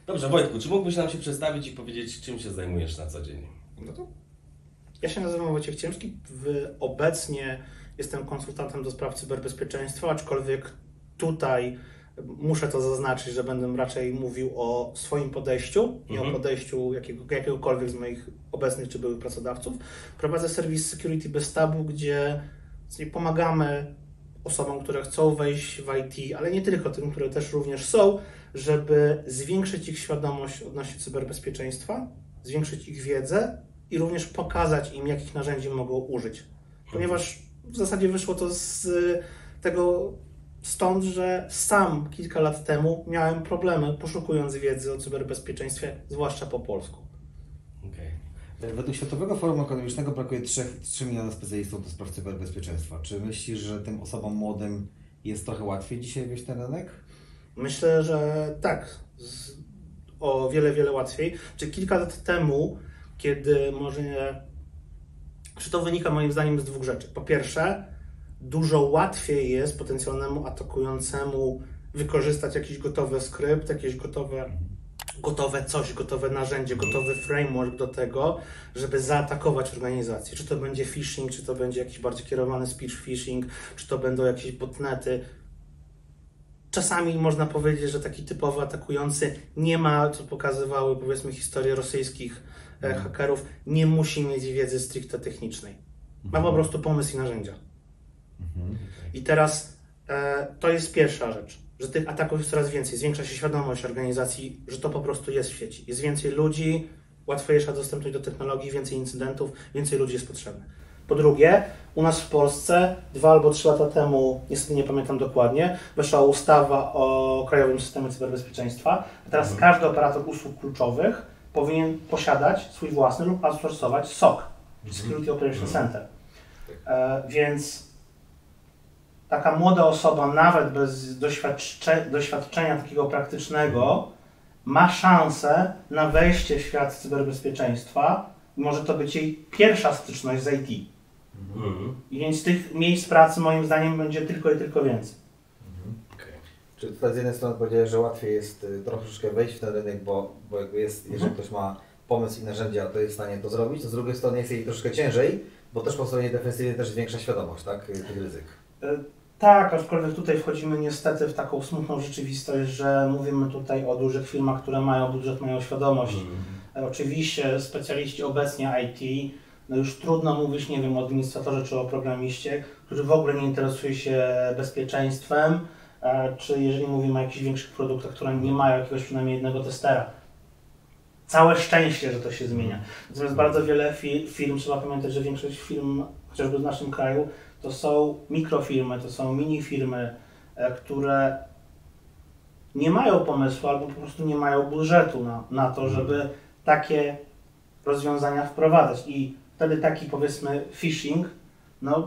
Dobrze, Wojtku, czy mógłbyś nam się przedstawić i powiedzieć, czym się zajmujesz na co dzień? No to ja się nazywam Wojciech Ciemski. Obecnie jestem konsultantem do spraw cyberbezpieczeństwa, aczkolwiek tutaj muszę to zaznaczyć, że będę raczej mówił o swoim podejściu, nie o podejściu jakiegokolwiek z moich obecnych czy byłych pracodawców. Prowadzę serwis Security bez Tabu, gdzie pomagamy osobom, które chcą wejść w IT, ale nie tylko tym, które też również są, żeby zwiększyć ich świadomość odnośnie cyberbezpieczeństwa, zwiększyć ich wiedzę i również pokazać im, jakich narzędzi mogą użyć. Ponieważ w zasadzie wyszło to z tego stąd, że sam kilka lat temu miałem problemy poszukując wiedzy o cyberbezpieczeństwie, zwłaszcza po polsku. Okay. Według Światowego Forum Ekonomicznego brakuje 3 miliony specjalistów do spraw cyberbezpieczeństwa. Czy myślisz, że tym osobom młodym jest trochę łatwiej dzisiaj wejść na rynek? Myślę, że tak. O wiele, wiele łatwiej. Czy kilka lat temu, kiedy czy to wynika moim zdaniem z dwóch rzeczy. Po pierwsze, dużo łatwiej jest potencjalnemu atakującemu wykorzystać jakiś gotowy skrypt, jakieś gotowe narzędzie, gotowy framework do tego, żeby zaatakować organizację. Czy to będzie phishing, czy to będzie jakiś bardziej kierowany speech phishing, czy to będą jakieś botnety. Czasami można powiedzieć, że taki typowy atakujący nie ma, co pokazywały powiedzmy historie rosyjskich hakerów, nie musi mieć wiedzy stricte technicznej. Ma po prostu pomysł i narzędzia. I teraz to jest pierwsza rzecz, że tych ataków jest coraz więcej, zwiększa się świadomość organizacji, że to po prostu jest w sieci. Jest więcej ludzi, łatwiejsza dostępność do technologii, więcej incydentów, więcej ludzi jest potrzebne. Po drugie, u nas w Polsce 2 albo 3 lata temu, niestety nie pamiętam dokładnie, weszła ustawa o Krajowym Systemie Cyberbezpieczeństwa. Teraz każdy operator usług kluczowych powinien posiadać swój własny lub outsourcować SOC, Security Operations Center. Więc taka młoda osoba, nawet bez doświadczenia takiego praktycznego, ma szansę na wejście w świat cyberbezpieczeństwa i może to być jej pierwsza styczność z IT. I więc tych miejsc pracy moim zdaniem będzie tylko i tylko więcej. Czy tutaj z jednej strony powiedziałeś, że łatwiej jest troszeczkę wejść w ten rynek, bo jakby jest, jeżeli ktoś ma pomysł i narzędzia, to jest w stanie to zrobić, to z drugiej strony jest jej troszkę ciężej, bo też po stronie defensywnej też większa świadomość, tak, tych ryzyk. Tak, aczkolwiek tutaj wchodzimy niestety w taką smutną rzeczywistość, że mówimy tutaj o dużych firmach, które mają budżet, mają świadomość. Oczywiście specjaliści obecnie IT, no już trudno mówić, nie wiem, o administratorze czy o programiście, którzy w ogóle nie interesują się bezpieczeństwem, czy jeżeli mówimy o jakichś większych produktach, które nie mają jakiegoś przynajmniej jednego testera. Całe szczęście, że to się zmienia. Natomiast bardzo wiele firm, trzeba pamiętać, że większość firm, chociażby w naszym kraju, to są mikrofirmy, to są minifirmy, które nie mają pomysłu albo po prostu nie mają budżetu na to, żeby takie rozwiązania wprowadzać. I wtedy taki, powiedzmy, phishing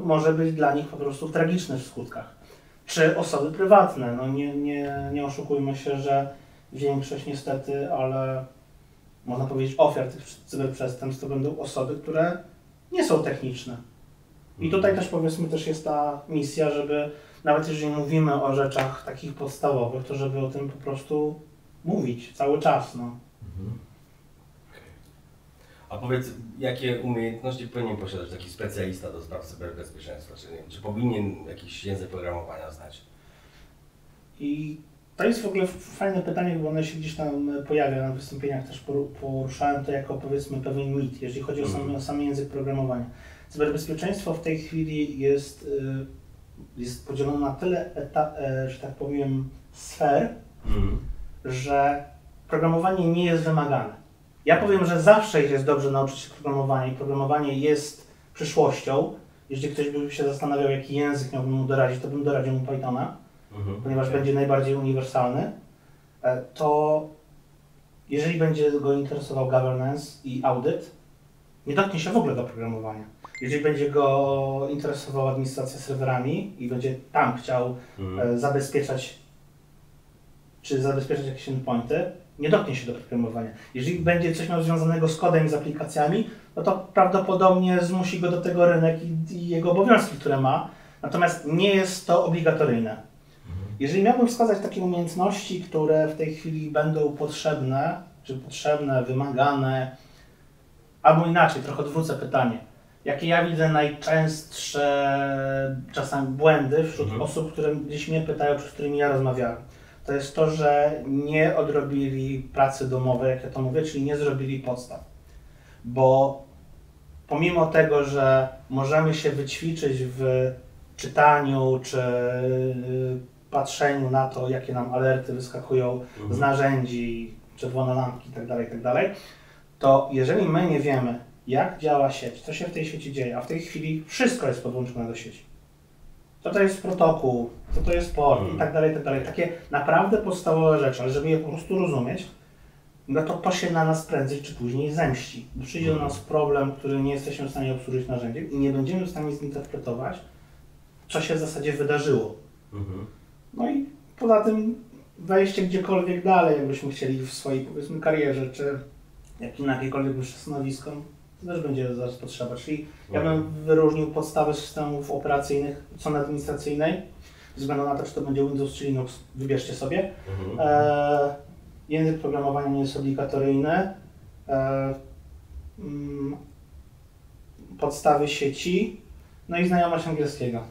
może być dla nich po prostu tragiczny w skutkach. Czy osoby prywatne, nie oszukujmy się, że większość niestety, ale można powiedzieć ofiar tych cyberprzestępstw to będą osoby, które nie są techniczne. I tutaj też powiedzmy też jest ta misja, żeby nawet jeżeli mówimy o rzeczach takich podstawowych, to żeby o tym po prostu mówić cały czas. A powiedz, jakie umiejętności powinien posiadać taki specjalista do spraw cyberbezpieczeństwa? Czy powinien jakiś język programowania znać? I to jest w ogóle fajne pytanie, bo ono się gdzieś tam pojawia na wystąpieniach, też poruszałem to jako powiedzmy pewien mit, jeżeli chodzi o sam język programowania. Cyberbezpieczeństwo w tej chwili jest podzielone na tyle, że tak powiem, sfer, że programowanie nie jest wymagane. Ja powiem, że zawsze jest dobrze nauczyć się programowania i programowanie jest przyszłością. Jeżeli ktoś by się zastanawiał, jaki język miałbym mu doradzić, to bym doradził mu Pythona, ponieważ będzie najbardziej uniwersalny. To jeżeli będzie go interesował governance i audyt, nie dotknie się w ogóle do programowania. Jeżeli będzie go interesowała administracja serwerami i będzie tam chciał zabezpieczać jakieś endpointy, nie dotknie się do programowania. Jeżeli będzie coś miał związanego z kodem i z aplikacjami, no to prawdopodobnie zmusi go do tego rynek i jego obowiązki, które ma. Natomiast nie jest to obligatoryjne. Jeżeli miałbym wskazać takie umiejętności, które w tej chwili będą potrzebne, wymagane, albo inaczej, trochę odwrócę pytanie. Jakie ja widzę najczęstsze czasami błędy wśród osób, które gdzieś mnie pytają, z którymi ja rozmawiałem? To jest to, że nie odrobili pracy domowej, jak ja to mówię, czyli nie zrobili podstaw. Bo pomimo tego, że możemy się wyćwiczyć w czytaniu czy patrzeniu na to, jakie nam alerty wyskakują z narzędzi, czerwone lampki itd., to jeżeli my nie wiemy, jak działa sieć, co się w tej sieci dzieje, a w tej chwili wszystko jest podłączone do sieci. Co to jest protokół, co to jest port itd., takie naprawdę podstawowe rzeczy, ale żeby je po prostu rozumieć, no to się na nas prędzej czy później zemści. Przyjdzie do nas problem, który nie jesteśmy w stanie obsłużyć narzędziem i nie będziemy w stanie zinterpretować, co się w zasadzie wydarzyło. No i poza tym wejście gdziekolwiek dalej, jakbyśmy chcieli w swojej, powiedzmy, karierze, czy na jakiekolwiek wyższe stanowisko, to też będzie zaraz potrzeba. Czyli ja bym wyróżnił podstawy systemów operacyjnych, strony administracyjnej, ze względu na to, czy to będzie Windows czy Linux, wybierzcie sobie. Język programowania nie jest obligatoryjny. Podstawy sieci, no i znajomość angielskiego.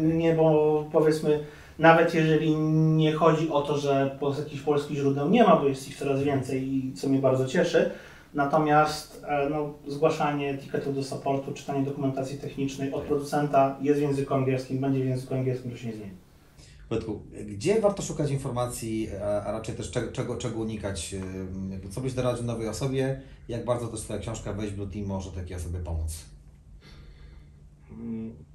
Nie, bo powiedzmy, nawet jeżeli nie chodzi o to, że jakichś polskich źródeł nie ma, bo jest ich coraz więcej i co mnie bardzo cieszy, natomiast zgłaszanie etykietów do supportu, czytanie dokumentacji technicznej od producenta jest w języku angielskim, będzie w języku angielskim, to się nie zmieni. Wojtku, gdzie warto szukać informacji, a raczej też czego unikać? Co byś doradził nowej osobie? Jak bardzo też Twoja książka Wejść w Blue Team może takiej osobie pomóc?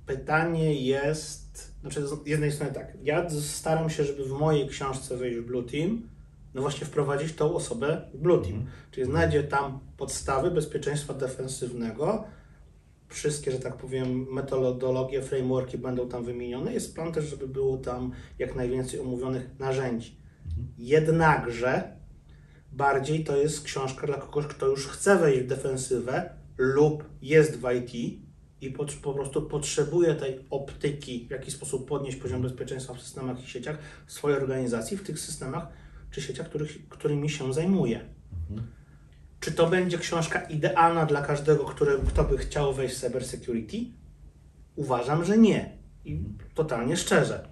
Pytanie jest, znaczy z jednej strony tak, ja staram się, żeby w mojej książce Wejść w Blue Team, no właśnie wprowadzić tą osobę w Blue Team, czyli znajdzie tam podstawy bezpieczeństwa defensywnego, wszystkie, że tak powiem, metodologie, frameworki będą tam wymienione. Jest plan też, żeby było tam jak najwięcej omówionych narzędzi. Jednakże bardziej to jest książka dla kogoś, kto już chce wejść w defensywę lub jest w IT i po prostu potrzebuje tej optyki, w jaki sposób podnieść poziom bezpieczeństwa w systemach i sieciach w swojej organizacji, w tych systemach czy sieciach, którymi się zajmuje. Czy to będzie książka idealna dla każdego, kto by chciał wejść w cybersecurity? Uważam, że nie. I totalnie szczerze.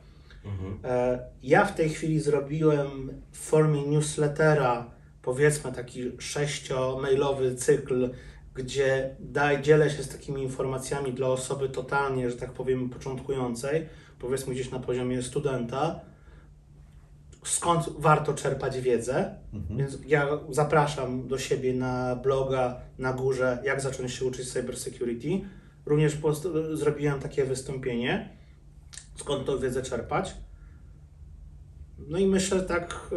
Ja w tej chwili zrobiłem w formie newslettera, powiedzmy taki 6-mailowy cykl, gdzie dzielę się z takimi informacjami dla osoby totalnie, że tak powiem, początkującej, powiedzmy gdzieś na poziomie studenta, skąd warto czerpać wiedzę, więc ja zapraszam do siebie na bloga na górze, jak zacząć się uczyć cybersecurity. Również zrobiłem takie wystąpienie, skąd tą wiedzę czerpać. No i myślę, że tak,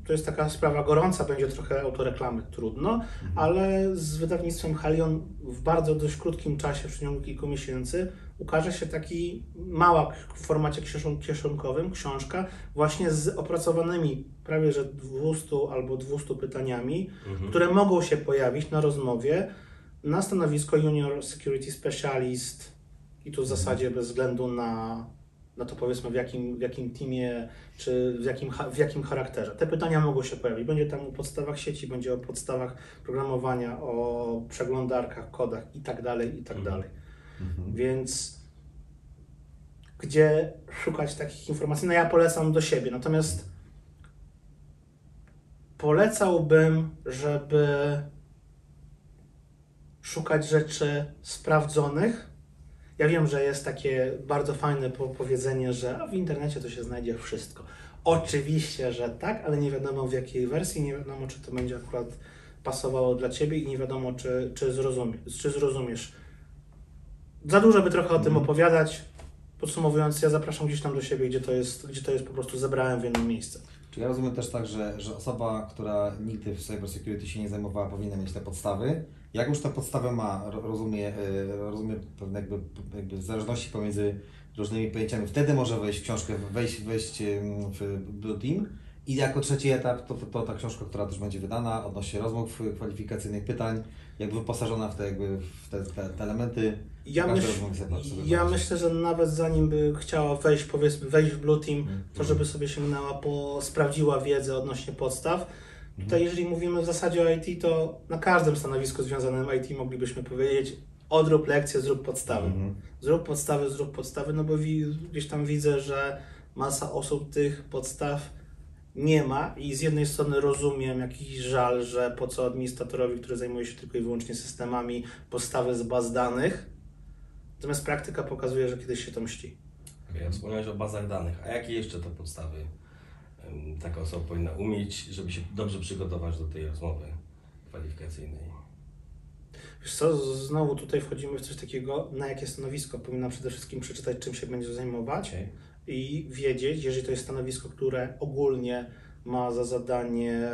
to jest taka sprawa gorąca, będzie trochę autoreklamy, trudno, ale z wydawnictwem Halion w bardzo dość krótkim czasie, w ciągu kilku miesięcy, ukaże się taki mała w formacie kieszonkowym książka właśnie z opracowanymi prawie że 200 albo 200 pytaniami, które mogą się pojawić na rozmowie na stanowisko Junior Security Specialist i tu w zasadzie bez względu na to, powiedzmy, w jakim teamie czy w jakim charakterze. Te pytania mogą się pojawić. Będzie tam o podstawach sieci, będzie o podstawach programowania, o przeglądarkach, kodach i tak dalej, i tak dalej. Więc gdzie szukać takich informacji? No ja polecam do siebie, natomiast polecałbym, żeby szukać rzeczy sprawdzonych. Ja wiem, że jest takie bardzo fajne powiedzenie, że w internecie to się znajdzie wszystko. Oczywiście, że tak, ale nie wiadomo w jakiej wersji, nie wiadomo, czy to będzie akurat pasowało dla Ciebie i nie wiadomo, czy zrozumiesz. Za dużo by trochę o tym opowiadać. Podsumowując, ja zapraszam gdzieś tam do siebie, gdzie to jest po prostu zebrałem w jedno miejsce. Czy ja rozumiem też tak, że osoba, która nigdy w cybersecurity się nie zajmowała, powinna mieć te podstawy? Jak już tę podstawę ma, rozumie pewne jakby zależności pomiędzy różnymi pojęciami, wtedy może wejść w książkę, wejść w Blue Team. I jako trzeci etap to ta książka, która też będzie wydana odnośnie rozmów kwalifikacyjnych, pytań, jakby wyposażona w te elementy. Ja myślę, że nawet zanim by chciała wejść w Blue Team, to żeby sobie sięgnęła sprawdziła wiedzę odnośnie podstaw. Tutaj jeżeli mówimy w zasadzie o IT, to na każdym stanowisku związanym z IT moglibyśmy powiedzieć: odrób lekcję, zrób podstawy. Zrób podstawy, no bo gdzieś tam widzę, że masa osób tych podstaw nie ma i z jednej strony rozumiem jakiś żal, że po co administratorowi, który zajmuje się tylko i wyłącznie systemami, podstawy z baz danych, natomiast praktyka pokazuje, że kiedyś się to mści. Okay, wspomniałeś o bazach danych, a jakie jeszcze te podstawy taka osoba powinna umieć, żeby się dobrze przygotować do tej rozmowy kwalifikacyjnej? Wiesz co, znowu tutaj wchodzimy w coś takiego, na jakie stanowisko. Powinna przede wszystkim przeczytać, czym się będzie zajmować. Okay. I wiedzieć, jeżeli to jest stanowisko, które ogólnie ma za zadanie,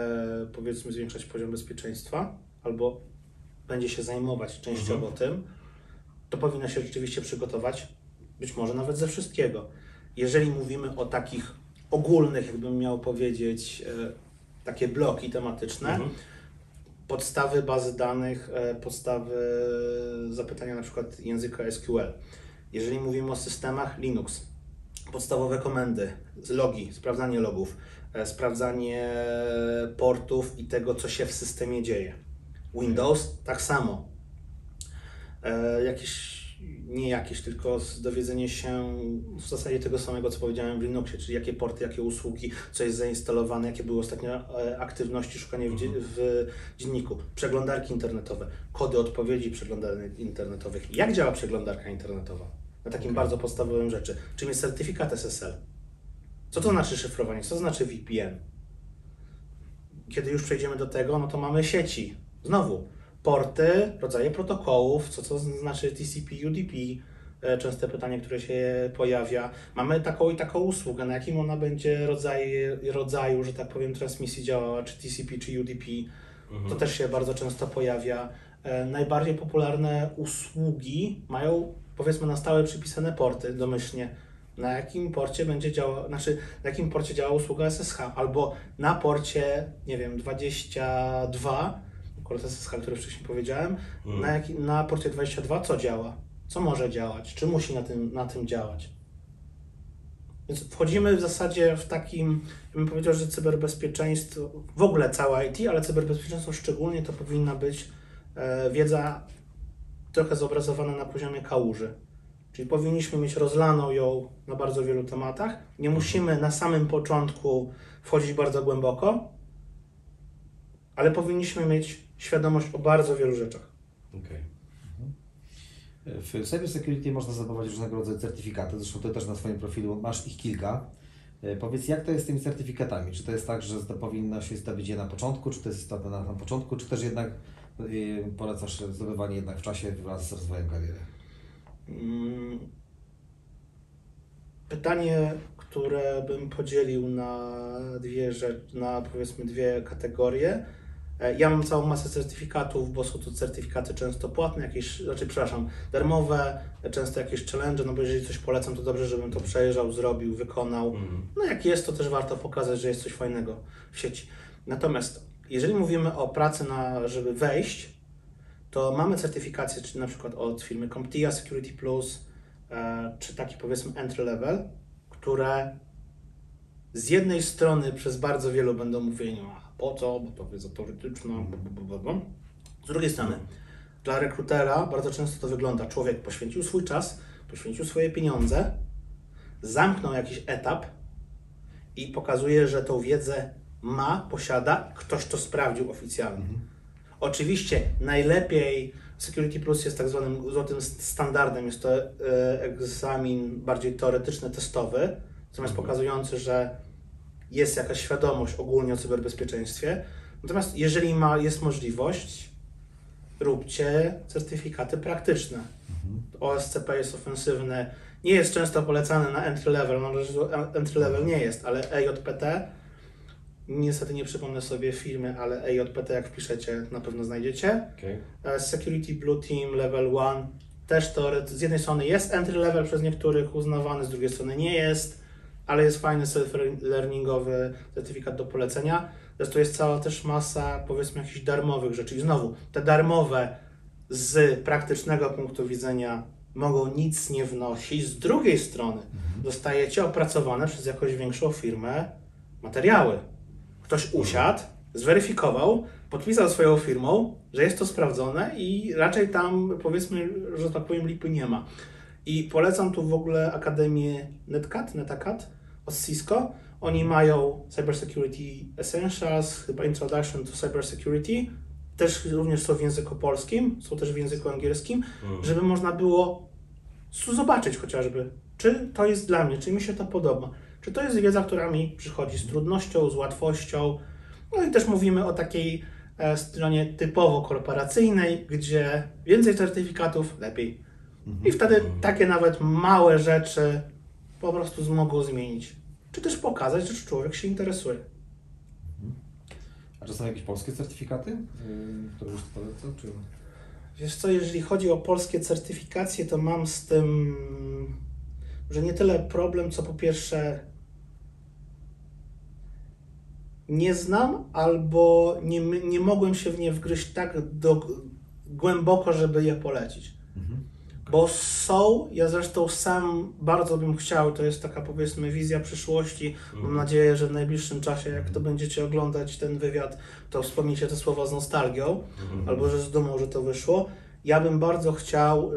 powiedzmy, zwiększać poziom bezpieczeństwa, albo będzie się zajmować częściowo tym, to powinna się rzeczywiście przygotować, być może nawet ze wszystkiego. Jeżeli mówimy o takich ogólnych, jakbym miał powiedzieć, takie bloki tematyczne, podstawy bazy danych, podstawy zapytania na przykład języka SQL. Jeżeli mówimy o systemach Linux, podstawowe komendy, logi, sprawdzanie logów, sprawdzanie portów i tego, co się w systemie dzieje. Windows tak samo. Tylko dowiedzenie się w zasadzie tego samego, co powiedziałem w Linuxie, czyli jakie porty, jakie usługi, co jest zainstalowane, jakie były ostatnio aktywności, szukanie w dzienniku, przeglądarki internetowe, kody odpowiedzi przeglądarek internetowych. Jak działa przeglądarka internetowa? Na takim bardzo podstawowym rzeczy. Czym jest certyfikat SSL? Co to znaczy szyfrowanie? Co to znaczy VPN? Kiedy już przejdziemy do tego, no to mamy sieci. Znowu, porty, rodzaje protokołów, co to znaczy TCP, UDP, częste pytanie, które się pojawia. Mamy taką i taką usługę, na jakim ona będzie rodzaju, że tak powiem, transmisji działała, czy TCP, czy UDP. To też się bardzo często pojawia. Najbardziej popularne usługi mają, powiedzmy, na stałe przypisane porty domyślnie. Na jakim porcie będzie działała, na jakim porcie działa usługa SSH, albo na porcie, nie wiem, 22, akurat SSH, który wcześniej powiedziałem, na porcie 22 co działa, co może działać, czy musi na tym działać. Więc wchodzimy w zasadzie w takim, bym powiedział, że cyberbezpieczeństwo, w ogóle całe IT, ale cyberbezpieczeństwo szczególnie to powinna być wiedza trochę zobrazowana na poziomie kałuży. Czyli powinniśmy mieć rozlaną ją na bardzo wielu tematach. Nie musimy na samym początku wchodzić bardzo głęboko, ale powinniśmy mieć świadomość o bardzo wielu rzeczach. Okay. W cybersecurity można zdobywać różnego rodzaju certyfikaty, zresztą Ty też na swoim profilu masz ich kilka. Powiedz, jak to jest z tymi certyfikatami? Czy to jest tak, że powinno się zdobyć je na początku, czy to jest istotne na początku, czy też jednak polecasz zdobywanie jednak w czasie wraz z rozwojem kariery? Pytanie, które bym podzielił na powiedzmy dwie kategorie. Ja mam całą masę certyfikatów, bo są to certyfikaty często płatne, darmowe, często jakieś challenge, no bo jeżeli coś polecam, to dobrze, żebym to przejrzał, zrobił, wykonał. No jak jest, to też warto pokazać, że jest coś fajnego w sieci. Natomiast jeżeli mówimy o pracy żeby wejść, to mamy certyfikacje, czy na przykład od firmy CompTIA, Security Plus, czy taki, powiedzmy, entry level, które z jednej strony przez bardzo wielu będą mówili, po co, bo to wiedza teoretyczna, z drugiej strony dla rekrutera bardzo często to wygląda, człowiek poświęcił swój czas, poświęcił swoje pieniądze, zamknął jakiś etap i pokazuje, że tą wiedzę posiada, ktoś to sprawdził oficjalnie. Oczywiście najlepiej Security Plus jest tak zwanym złotym standardem, jest to egzamin bardziej teoretyczny, testowy, natomiast pokazujący, że jest jakaś świadomość ogólnie o cyberbezpieczeństwie. Natomiast jeżeli jest możliwość, róbcie certyfikaty praktyczne. OSCP jest ofensywne, nie jest często polecany na entry level, entry level nie jest, ale EJPT, niestety nie przypomnę sobie firmy, ale EJPT jak wpiszecie, na pewno znajdziecie. Okay. Security Blue Team Level 1 też to z jednej strony jest entry level przez niektórych uznawany, z drugiej strony nie jest, ale jest fajny self-learningowy certyfikat do polecenia. Zresztą jest cała też masa, powiedzmy, jakichś darmowych rzeczy. I znowu, te darmowe z praktycznego punktu widzenia mogą nic nie wnosić. Z drugiej strony dostajecie opracowane przez jakąś większą firmę materiały. Ktoś usiadł, zweryfikował, podpisał swoją firmą, że jest to sprawdzone i raczej tam, powiedzmy, że tak powiem, lipy nie ma. I polecam tu w ogóle Akademię NetACAD od Cisco. Oni mają Cybersecurity Essentials, chyba Introduction to Cybersecurity. Też również są w języku polskim, są też w języku angielskim, żeby można było zobaczyć chociażby, czy to jest dla mnie, czy mi się to podoba. Czy to jest wiedza, która mi przychodzi z trudnością, z łatwością. No i też mówimy o takiej stronie typowo korporacyjnej, gdzie więcej certyfikatów, lepiej. I wtedy takie nawet małe rzeczy po prostu mogą zmienić. Czy też pokazać, że człowiek się interesuje. A czy są jakieś polskie certyfikaty, które już polecam? Czy... Wiesz co, jeżeli chodzi o polskie certyfikacje, to mam z tym, że nie tyle problem, co po pierwsze nie znam, albo nie mogłem się w nie wgryźć tak głęboko, żeby je polecić. Bo są, ja zresztą sam bardzo bym chciał, to jest taka, powiedzmy, wizja przyszłości. Mam nadzieję, że w najbliższym czasie, jak to będziecie oglądać ten wywiad, to wspomnicie te słowa z nostalgią, albo że z dumą, że to wyszło. Ja bym bardzo chciał,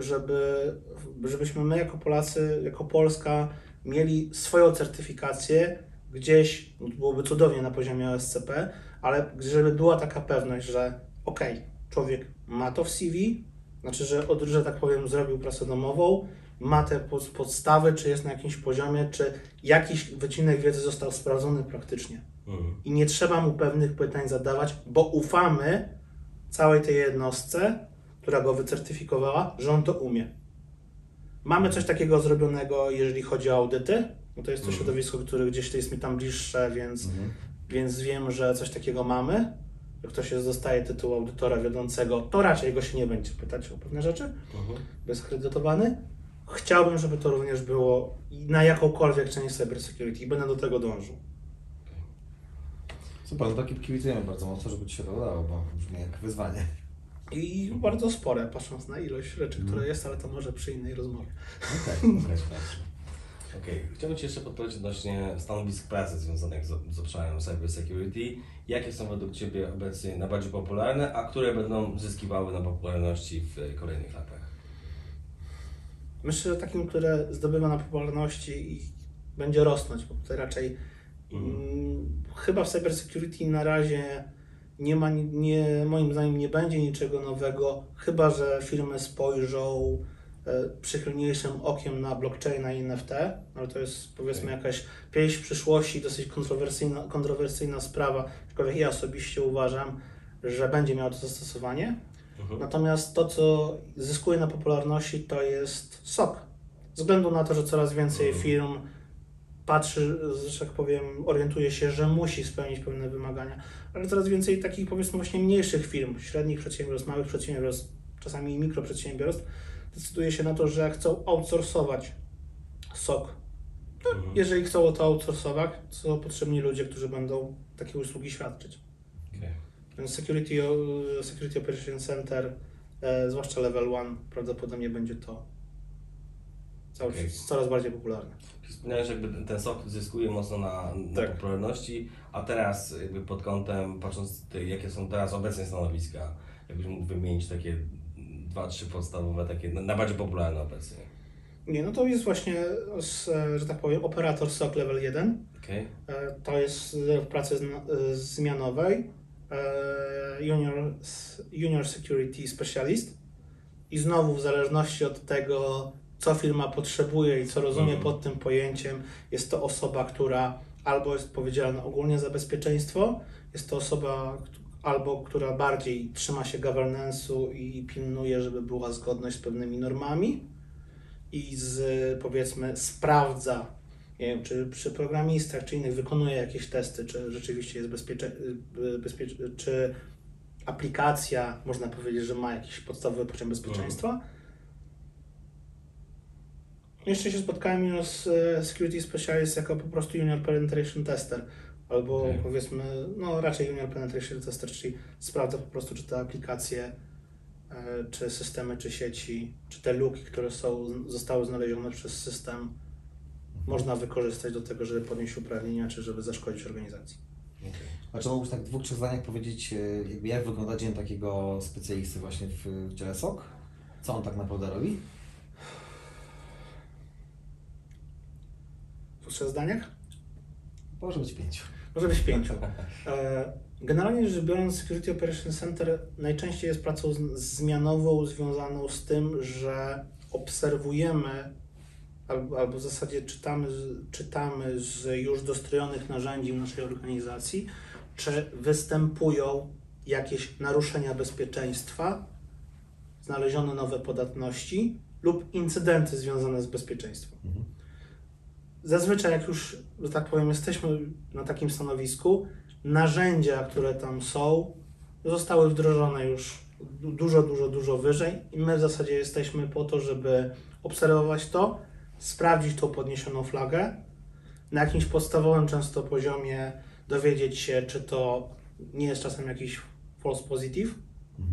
żebyśmy my jako Polacy, jako Polska mieli swoją certyfikację gdzieś, byłoby cudownie na poziomie OSCP, ale żeby była taka pewność, że człowiek ma to w CV, znaczy, że tak powiem, zrobił pracę domową, ma te podstawy, czy jest na jakimś poziomie, czy jakiś wycinek wiedzy został sprawdzony praktycznie. I nie trzeba mu pewnych pytań zadawać, bo ufamy całej tej jednostce, która go wycertyfikowała, że on to umie. Mamy coś takiego zrobionego, jeżeli chodzi o audyty. No to jest to środowisko, które gdzieś to jest mi tam bliższe, więc wiem, że coś takiego mamy. Jak ktoś dostaje tytuł audytora wiodącego, to raczej go się nie będzie pytać o pewne rzeczy, bo jest akredytowany. Chciałbym, żeby to również było na jakąkolwiek część cybersecurity i będę do tego dążył. Super, no takie kibicujemy bardzo mocno, żeby Ci się to udało, bo brzmi jak wyzwanie. I bardzo spore, patrząc na ilość rzeczy, które jest, ale to może przy innej rozmowie. Okej. Chciałbym Ci jeszcze podpowiedzieć odnośnie stanowisk pracy związanych z obszarem cybersecurity. Jakie są według Ciebie obecnie najbardziej popularne, a które będą zyskiwały na popularności w kolejnych latach? Myślę, że takim, które zdobywa na popularności i będzie rosnąć, bo tutaj raczej chyba w cybersecurity na razie moim zdaniem nie będzie niczego nowego, chyba że firmy spojrzą przychylniejszym okiem na blockchaina i NFT, ale to jest, powiedzmy, jakaś pieśń przyszłości, dosyć kontrowersyjna sprawa, aczkolwiek ja osobiście uważam, że będzie miało to zastosowanie. Natomiast to, co zyskuje na popularności, to jest SOC. Ze względu na to, że coraz więcej firm patrzy, że tak powiem, orientuje się, że musi spełnić pewne wymagania, ale coraz więcej takich, powiedzmy, właśnie mniejszych firm, średnich przedsiębiorstw, małych przedsiębiorstw, czasami mikroprzedsiębiorstw, decyduje się na to, że chcą outsourcować SOC. No, jeżeli chcą to outsourcować, są potrzebni ludzie, którzy będą takie usługi świadczyć. Więc Security Operations Center, zwłaszcza Level 1, prawdopodobnie będzie to coraz bardziej popularne. Wspomniałeś, że jakby ten SOC zyskuje mocno na popularności, a teraz jakby pod kątem, patrząc jakie są teraz obecne stanowiska, jakbyś mógł wymienić takie 2-3 podstawowe, takie najbardziej popularne obecnie. Nie, no to jest właśnie, że tak powiem, operator SOC Level 1. To jest w pracy zmianowej. Junior Security Specialist. I znowu w zależności od tego, co firma potrzebuje i co rozumie pod tym pojęciem, jest to osoba, która albo jest odpowiedzialna ogólnie za bezpieczeństwo, jest to osoba, która bardziej trzyma się governance'u i pilnuje, żeby była zgodność z pewnymi normami i powiedzmy sprawdza, nie wiem, czy przy programistach, czy innych wykonuje jakieś testy, czy rzeczywiście jest czy aplikacja, można powiedzieć, że ma jakiś podstawowy poziom bezpieczeństwa. Jeszcze się spotkałem z Security Specialist jako po prostu Junior Penetration Tester. Albo powiedzmy, no raczej Junior Penetration Tester, czyli sprawdza po prostu, czy te aplikacje, czy systemy, czy sieci, czy te luki, które zostały znalezione przez system, można wykorzystać do tego, żeby podnieść uprawnienia, czy żeby zaszkodzić organizacji. A czy mógłbyś tak w 2-3 zdaniach powiedzieć, jakby jak wygląda dzień takiego specjalisty właśnie w dziale SOC? Co on tak naprawdę robi? W 3 zdaniach? Może być 5. Może być 5. Generalnie rzecz biorąc, Security Operations Center najczęściej jest pracą zmianową związaną z tym, że obserwujemy albo w zasadzie czytamy z już dostrojonych narzędzi w naszej organizacji, czy występują jakieś naruszenia bezpieczeństwa, znalezione nowe podatności lub incydenty związane z bezpieczeństwem. Zazwyczaj, jak już, że tak powiem, jesteśmy na takim stanowisku, narzędzia, które tam są, zostały wdrożone już dużo wyżej i my w zasadzie jesteśmy po to, żeby obserwować to, sprawdzić tą podniesioną flagę, na jakimś podstawowym często poziomie dowiedzieć się, czy to nie jest czasem jakiś false positive,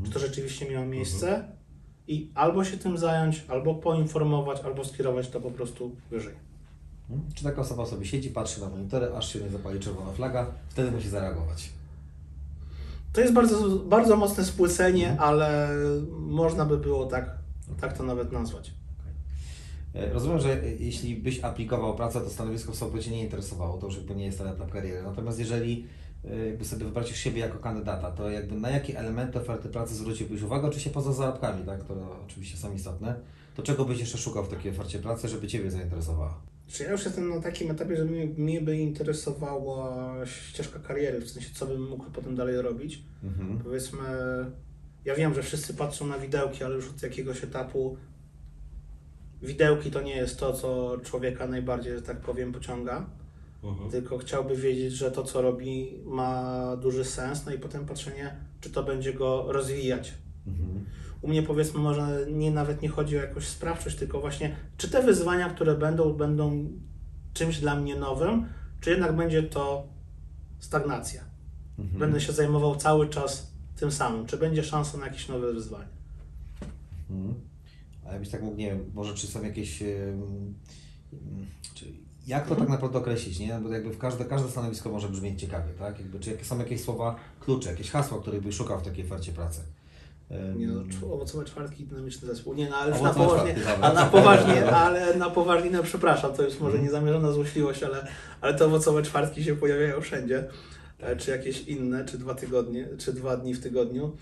czy to rzeczywiście miało miejsce i albo się tym zająć, albo poinformować, albo skierować to po prostu wyżej. Czy taka osoba sobie siedzi, patrzy na monitory, aż się nie zapali czerwona flaga, wtedy musi zareagować? To jest bardzo mocne spłycenie, ale można by było tak to nawet nazwać. Rozumiem, że jeśli byś aplikował pracę, to stanowisko w SOC Cię nie interesowało, to już jakby nie jest ten etap kariery. Natomiast jeżeli jakby sobie wybracisz siebie jako kandydata, to jakby na jakie elementy oferty pracy zwróciłbyś uwagę, oczywiście poza zarobkami, tak, które oczywiście są istotne, to czego byś jeszcze szukał w takiej ofercie pracy, żeby Ciebie zainteresowała? Czy ja już jestem na takim etapie, że mnie by interesowała ścieżka kariery, w sensie co bym mógł potem dalej robić. Powiedzmy, ja wiem, że wszyscy patrzą na widełki, ale już od jakiegoś etapu widełki to nie jest to, co człowieka najbardziej, że tak powiem, pociąga. Tylko chciałby wiedzieć, że to, co robi, ma duży sens, no i potem patrzenie, czy to będzie go rozwijać. U mnie, powiedzmy, może nawet nie chodzi o jakąś sprawczość, tylko właśnie, czy te wyzwania, które będą czymś dla mnie nowym, czy jednak będzie to stagnacja. Będę się zajmował cały czas tym samym, czy będzie szansa na jakieś nowe wyzwanie. A jakbyś tak mógł, nie wiem, może czy są jakieś... jak to tak naprawdę określić, nie? Bo jakby każde stanowisko może brzmieć ciekawie, tak? Jakby, czy są jakieś słowa klucze, jakieś hasła, których byś szukał w takiej ofercie pracy? Nie no, owocowe czwartki, dynamiczny zespół. Nie no, ale już na poważnie, ale na poważnie, no przepraszam, to jest może niezamierzona złośliwość, ale te owocowe czwartki się pojawiają wszędzie. Czy jakieś inne, czy 2 tygodnie, czy 2 dni w tygodniu.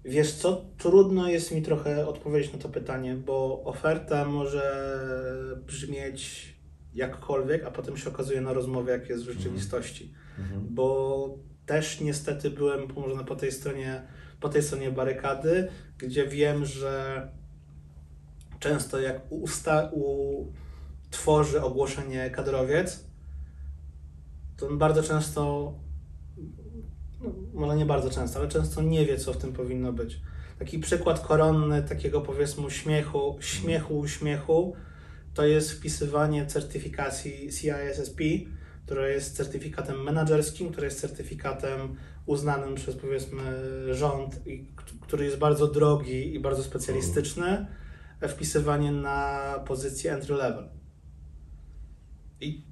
Wiesz co, trudno jest mi trochę odpowiedzieć na to pytanie, bo oferta może brzmieć jakkolwiek, a potem się okazuje na rozmowie, jak jest w rzeczywistości. Bo też niestety byłem może po tej stronie barykady, gdzie wiem, że często jak tworzy ogłoszenie kadrowiec, to on bardzo często, no, może nie bardzo często, ale często nie wie, co w tym powinno być. Taki przykład koronny takiego, powiedzmy, uśmiechu, to jest wpisywanie certyfikacji CISSP, która jest certyfikatem menedżerskim, który jest certyfikatem uznanym przez, powiedzmy, rząd, który jest bardzo drogi i bardzo specjalistyczny, wpisywanie na pozycję entry level. I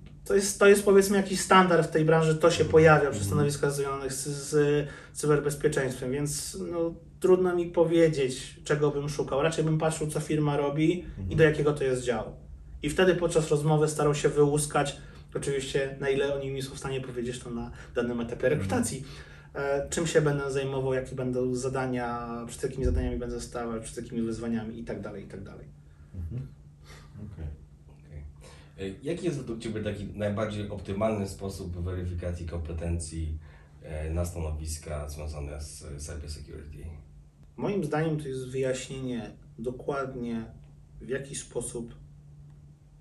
to jest powiedzmy jakiś standard w tej branży, to się pojawia przy stanowiskach związanych z cyberbezpieczeństwem, więc no, trudno mi powiedzieć, czego bym szukał. Raczej bym patrzył, co firma robi i do jakiego to jest działu. I wtedy podczas rozmowy starał się wyłuskać, oczywiście na ile oni mi są w stanie powiedzieć to na danym etapie rekrutacji, czym się będę zajmował, jakie będą zadania, przed jakimi zadaniami będę stawał, przed jakimi wyzwaniami itd. Jaki jest według Ciebie taki najbardziej optymalny sposób weryfikacji kompetencji na stanowiska związane z cybersecurity? Moim zdaniem to jest wyjaśnienie dokładnie, w jaki sposób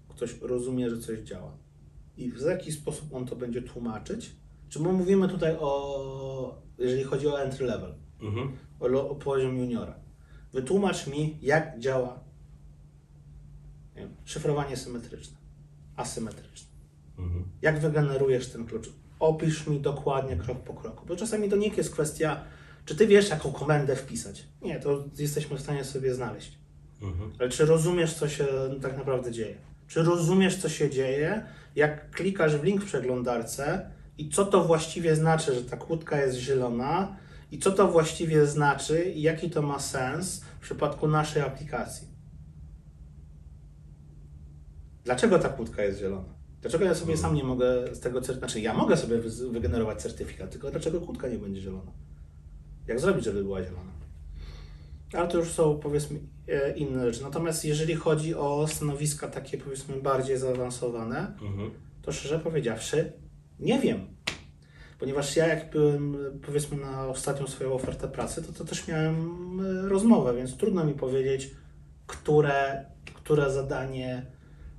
ktoś rozumie, że coś działa i w jaki sposób on to będzie tłumaczyć. Czy my mówimy tutaj jeżeli chodzi o entry level, o poziom juniora. Wytłumacz mi, jak działa nie wiem, szyfrowanie symetryczne, asymetryczne. Mhm. Jak wygenerujesz ten klucz? Opisz mi dokładnie krok po kroku, bo czasami to nie jest kwestia, czy ty wiesz, jaką komendę wpisać. Nie, to jesteśmy w stanie sobie znaleźć. Mhm. Ale czy rozumiesz, co się tak naprawdę dzieje? Czy rozumiesz, co się dzieje, jak klikasz w link w przeglądarce i co to właściwie znaczy, że ta kłódka jest zielona i co to właściwie znaczy i jaki to ma sens w przypadku naszej aplikacji? Dlaczego ta kłódka jest zielona? Dlaczego ja sobie sam nie mogę z tego znaczy ja mogę sobie wygenerować certyfikat, tylko dlaczego kłódka nie będzie zielona? Jak zrobić, żeby była zielona? Ale to już są, powiedzmy, inne rzeczy. Natomiast jeżeli chodzi o stanowiska takie, powiedzmy, bardziej zaawansowane, to szczerze powiedziawszy, nie wiem. Ponieważ ja jak byłem, powiedzmy, na ostatnią swoją ofertę pracy, to też miałem rozmowę, więc trudno mi powiedzieć, które zadanie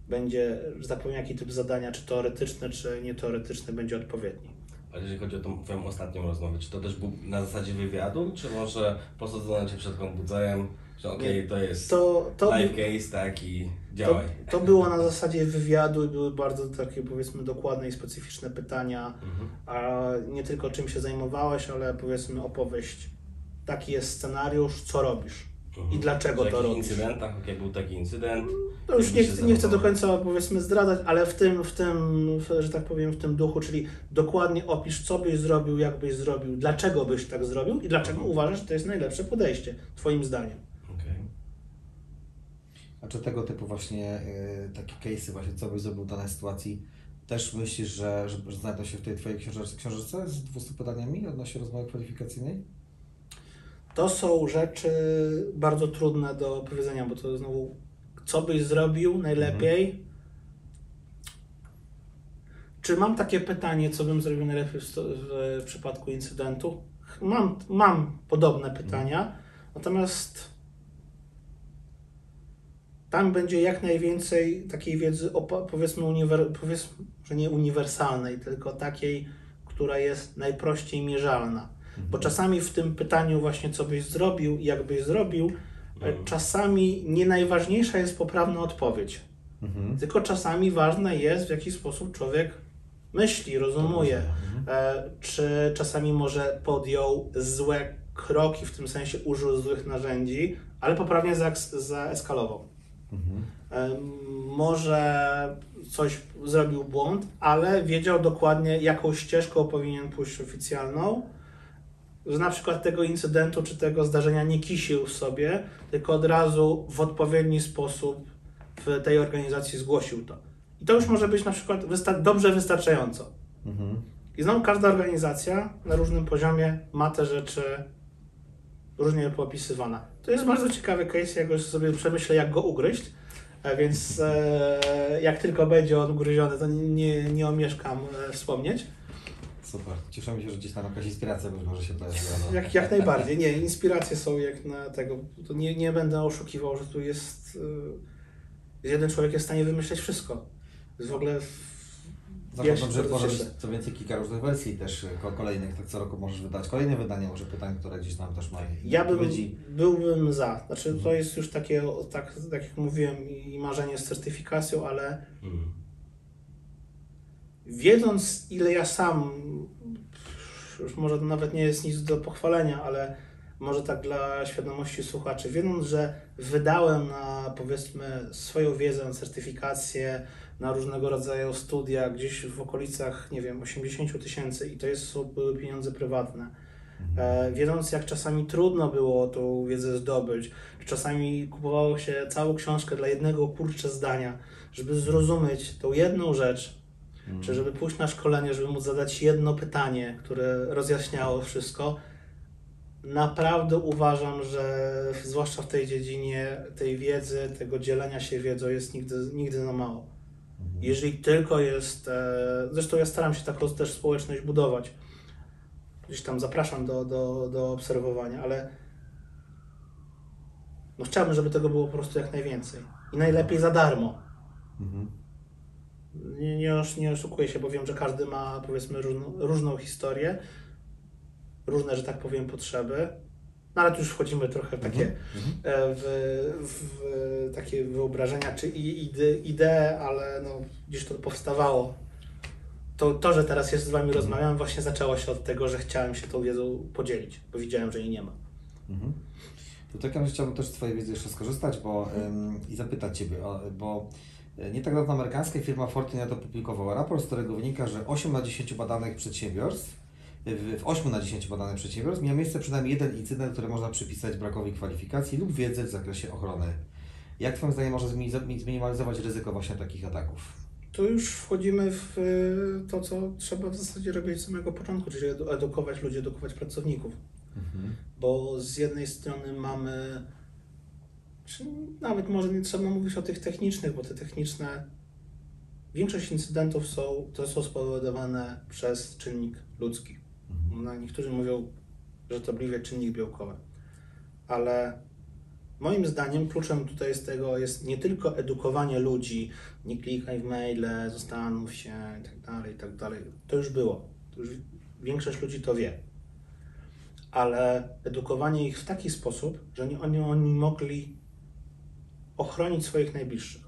będzie, że tak powiem, jaki typ zadania, czy teoretyczne, czy nieteoretyczne, będzie odpowiedni. Ale jeżeli chodzi o tą twoją ostatnią rozmowę, czy to też był na zasadzie wywiadu, czy może posadzono cię przed komputerem, że okej, to jest live case, tak, i działaj. To było na zasadzie wywiadu i były bardzo takie, powiedzmy, dokładne i specyficzne pytania, a nie tylko czym się zajmowałeś, ale powiedzmy opowieść, taki jest scenariusz, co robisz i dlaczego to robisz. W incydentach, jak był taki incydent. To już nie chcę do końca, powiedzmy, zdradzać, ale w tym, że tak powiem, w tym duchu, czyli dokładnie opisz, co byś zrobił, jak byś zrobił, dlaczego byś tak zrobił i dlaczego uważasz, że to jest najlepsze podejście, twoim zdaniem. A czy tego typu właśnie takie case'y, właśnie co byś zrobił w danej sytuacji, też myślisz, że znajdą się w tej twojej książeczce z 200 pytaniami odnośnie rozmowy kwalifikacyjnej? To są rzeczy bardzo trudne do powiedzenia, bo to znowu, co byś zrobił najlepiej? Czy mam takie pytanie, co bym zrobił najlepiej w przypadku incydentu? Mam podobne pytania, natomiast tam będzie jak najwięcej takiej wiedzy, powiedzmy, że nie uniwersalnej, tylko takiej, która jest najprościej mierzalna. Bo czasami w tym pytaniu właśnie, co byś zrobił i jak byś zrobił, czasami nie najważniejsza jest poprawna odpowiedź. Tylko czasami ważne jest, w jaki sposób człowiek myśli, rozumuje. Czy czasami może podjął złe kroki, w tym sensie użył złych narzędzi, ale poprawnie zaeskalował. Może coś zrobił błąd, ale wiedział dokładnie, jaką ścieżką powinien pójść oficjalną, że na przykład tego incydentu czy tego zdarzenia nie kisił w sobie, tylko od razu w odpowiedni sposób w tej organizacji zgłosił to. I to już może być na przykład dobrze wystarczająco. I znowu każda organizacja na różnym poziomie ma te rzeczy różnie poopisywane. To jest bardzo ciekawy case, jak już sobie przemyślę, jak go ugryźć, więc jak tylko będzie on ugryziony, to nie omieszkam wspomnieć. Super. Cieszymy się, że gdzieś tam jakaś inspiracja być może się pojawiła. Jak najbardziej. Nie, inspiracje są jak na tego. To nie będę oszukiwał, że tu jest jeden człowiek jest w stanie wymyśleć wszystko. To jest w ogóle Zakładam, że może być co więcej kilka różnych wersji też kolejnych, tak co roku możesz wydać kolejne wydanie może pytań, które gdzieś tam też mają. Ja byłbym za. Znaczy to jest już takie, tak jak mówiłem, i marzenie z certyfikacją, ale wiedząc, ile ja sam, już może to nawet nie jest nic do pochwalenia, ale może tak dla świadomości słuchaczy, wiedząc, że wydałem na, powiedzmy, swoją wiedzę, na certyfikację, na różnego rodzaju studia, gdzieś w okolicach, nie wiem, 80 000 i to były pieniądze prywatne. Wiedząc, jak czasami trudno było tą wiedzę zdobyć, czasami kupowało się całą książkę dla jednego zdania, żeby zrozumieć tą jedną rzecz, czy żeby pójść na szkolenie, żeby móc zadać jedno pytanie, które rozjaśniało wszystko. Naprawdę uważam, że zwłaszcza w tej dziedzinie tej wiedzy, tego dzielenia się wiedzą jest nigdy za mało. Jeżeli tylko jest, zresztą ja staram się taką też społeczność budować, gdzieś tam zapraszam do obserwowania, ale no chciałbym, żeby tego było po prostu jak najwięcej i najlepiej za darmo. Nie oszukuję się, bo wiem, że każdy ma, powiedzmy, różną historię, różne, że tak powiem, potrzeby. No ale tu już wchodzimy trochę w takie, w takie wyobrażenia czy idee, ale no, gdzieś to powstawało. To, że teraz z Wami rozmawiam, właśnie zaczęło się od tego, że chciałem się tą wiedzą podzielić, bo widziałem, że jej nie ma. To tak, ja chciałbym też z Twojej wiedzy jeszcze skorzystać i zapytać Ciebie, bo nie tak dawno amerykańska firma Fortinet opublikowała raport, z którego wynika, że 8 na 10 badanych przedsiębiorstw, w 8 na 10 badanych przedsiębiorstw miał miejsce przynajmniej jeden incydent, który można przypisać brakowi kwalifikacji lub wiedzy w zakresie ochrony. Jak Twoim zdaniem można zminimalizować ryzyko właśnie takich ataków? Tu już wchodzimy w to, co trzeba w zasadzie robić od samego początku, czyli edukować ludzi, edukować pracowników. Bo z jednej strony mamy, czy nawet może nie trzeba mówić o tych technicznych, bo te techniczne, większość incydentów są spowodowane przez czynnik ludzki. No, niektórzy mówią żartobliwie czynnik białkowy, ale moim zdaniem kluczem tutaj z tego jest nie tylko edukowanie ludzi, nie klikaj w maile, zastanów się i tak dalej. To już było. To już większość ludzi to wie. Ale edukowanie ich w taki sposób, że oni mogli ochronić swoich najbliższych.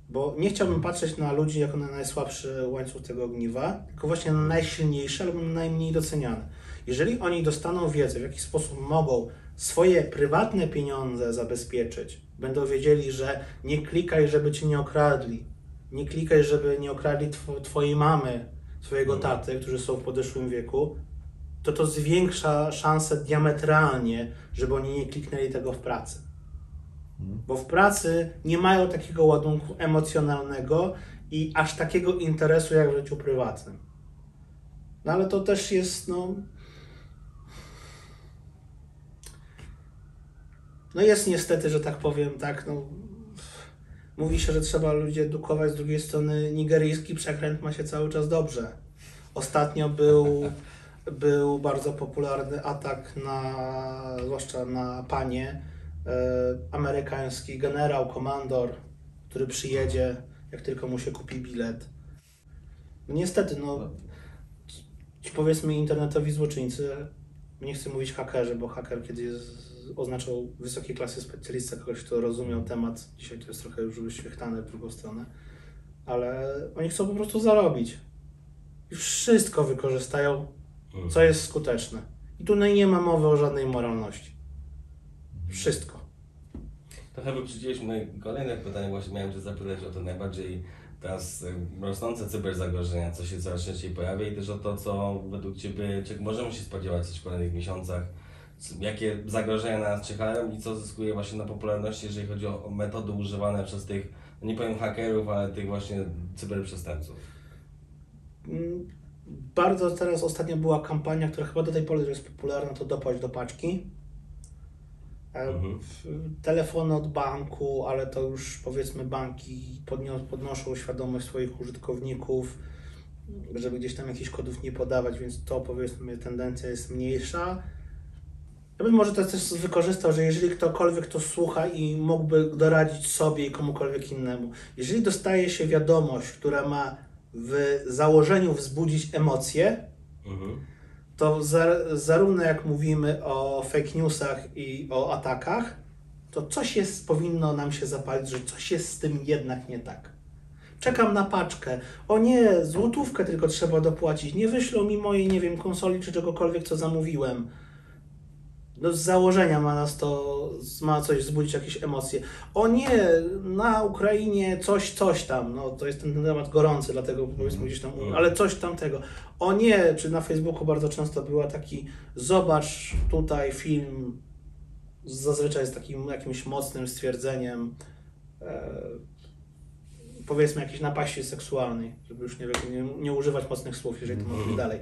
Bo nie chciałbym patrzeć na ludzi jako na najsłabszy łańcuch tego ogniwa, tylko właśnie na najsilniejszy albo na najmniej doceniany. Jeżeli oni dostaną wiedzę, w jaki sposób mogą swoje prywatne pieniądze zabezpieczyć, będą wiedzieli, że nie klikaj, żeby cię nie okradli, nie klikaj, żeby nie okradli twojej mamy, twojego taty, którzy są w podeszłym wieku, to zwiększa szanse diametralnie, żeby oni nie kliknęli tego w pracy. Bo w pracy nie mają takiego ładunku emocjonalnego i aż takiego interesu jak w życiu prywatnym. No ale to też jest, no jest niestety, że tak powiem, tak, mówi się, że trzeba ludzi edukować, z drugiej strony nigeryjski przekręt ma się cały czas dobrze. Ostatnio był bardzo popularny atak zwłaszcza na panie, amerykański generał, komandor, który przyjedzie, jak tylko mu się kupi bilet. No niestety, ci powiedzmy internetowi złoczyńcy, nie chcę mówić hakerzy, bo haker kiedyś oznaczał wysokiej klasy specjalista, kogoś, kto rozumiał temat. Dzisiaj to jest trochę już wyświechtane w drugą stronę. Ale oni chcą po prostu zarobić. I wszystko wykorzystają, co jest skuteczne. I tu nie ma mowy o żadnej moralności. Wszystko. Trochę wyprzedziłeś moje kolejne pytanie, właśnie miałem Cię zapytać o to najbardziej teraz rosnące cyberzagrożenia, co się coraz częściej pojawia i też o to, co według Ciebie, czego możemy się spodziewać w kolejnych miesiącach, jakie zagrożenia na nas czekają i co zyskuje właśnie na popularności, jeżeli chodzi o metody używane przez tych, nie powiem hakerów, ale tych właśnie cyberprzestępców. Bardzo teraz ostatnio była kampania, która chyba do tej pory jest popularna, to dopłać do paczki. Telefony od banku, ale to już powiedzmy banki podnoszą świadomość swoich użytkowników, żeby gdzieś tam jakichś kodów nie podawać, więc to powiedzmy tendencja jest mniejsza. Ja bym może to też wykorzystał, że jeżeli ktokolwiek to słucha i mógłby doradzić sobie i komukolwiek innemu, jeżeli dostaje się wiadomość, która ma w założeniu wzbudzić emocje, to zarówno jak mówimy o fake newsach i o atakach, to coś powinno nam się zapalić, że coś jest z tym jednak nie tak. Czekam na paczkę. O nie, złotówkę tylko trzeba dopłacić. Nie wyślą mi mojej, nie wiem, konsoli czy czegokolwiek, co zamówiłem. No z założenia ma coś wzbudzić jakieś emocje. O nie, na Ukrainie coś tam. No to jest ten temat gorący, dlatego powiedzmy gdzieś tam, ale coś tamtego. O nie, czy na Facebooku bardzo często była taki, zobacz tutaj film, zazwyczaj z takim jakimś mocnym stwierdzeniem, powiedzmy jakiejś napaści seksualnej, żeby już nie używać mocnych słów, jeżeli to mówię dalej,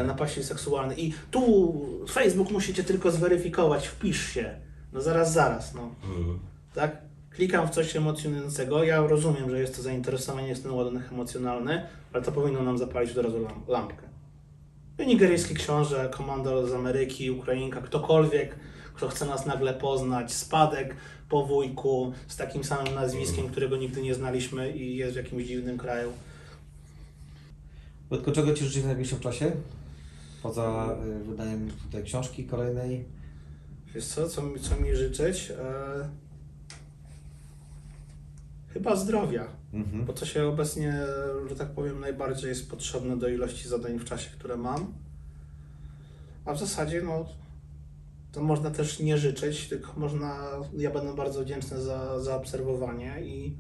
napaści seksualnej. I tu Facebook musicie tylko zweryfikować, wpisz się. No zaraz, no. Tak? Klikam w coś emocjonującego, ja rozumiem, że jest to zainteresowanie, jest ten ładunek emocjonalny, ale to powinno nam zapalić od razu lampkę. Nigeryjski książę, komandor z Ameryki, Ukrainka, ktokolwiek, kto chce nas nagle poznać, spadek po wujku z takim samym nazwiskiem, którego nigdy nie znaliśmy i jest w jakimś dziwnym kraju. Wojtko, czego Ci życzyć w najbliższym czasie? poza wydaniem tutaj książki kolejnej? Wiesz co mi życzyć? Chyba zdrowia, bo to się obecnie, że tak powiem, najbardziej jest potrzebne do ilości zadań w czasie, które mam. A w zasadzie, no, to można też nie życzyć, tylko ja będę bardzo wdzięczny za obserwowanie i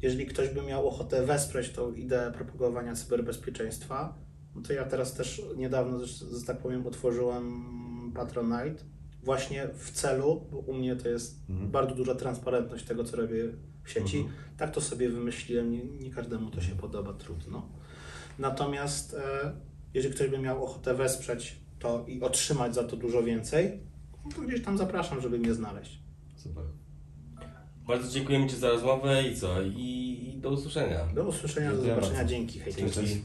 jeżeli ktoś by miał ochotę wesprzeć tą ideę propagowania cyberbezpieczeństwa, no to ja teraz też niedawno, że tak powiem, otworzyłem Patronite właśnie w celu, bo u mnie to jest bardzo duża transparentność tego, co robię w sieci. Tak to sobie wymyśliłem, nie każdemu to się podoba, trudno. Natomiast jeżeli ktoś by miał ochotę wesprzeć to i otrzymać za to dużo więcej, no to gdzieś tam zapraszam, żeby mnie znaleźć. Super. Bardzo dziękujemy Ci za rozmowę i co? I do usłyszenia. Do usłyszenia, do zobaczenia. Dzięki. Hej. Dzięki.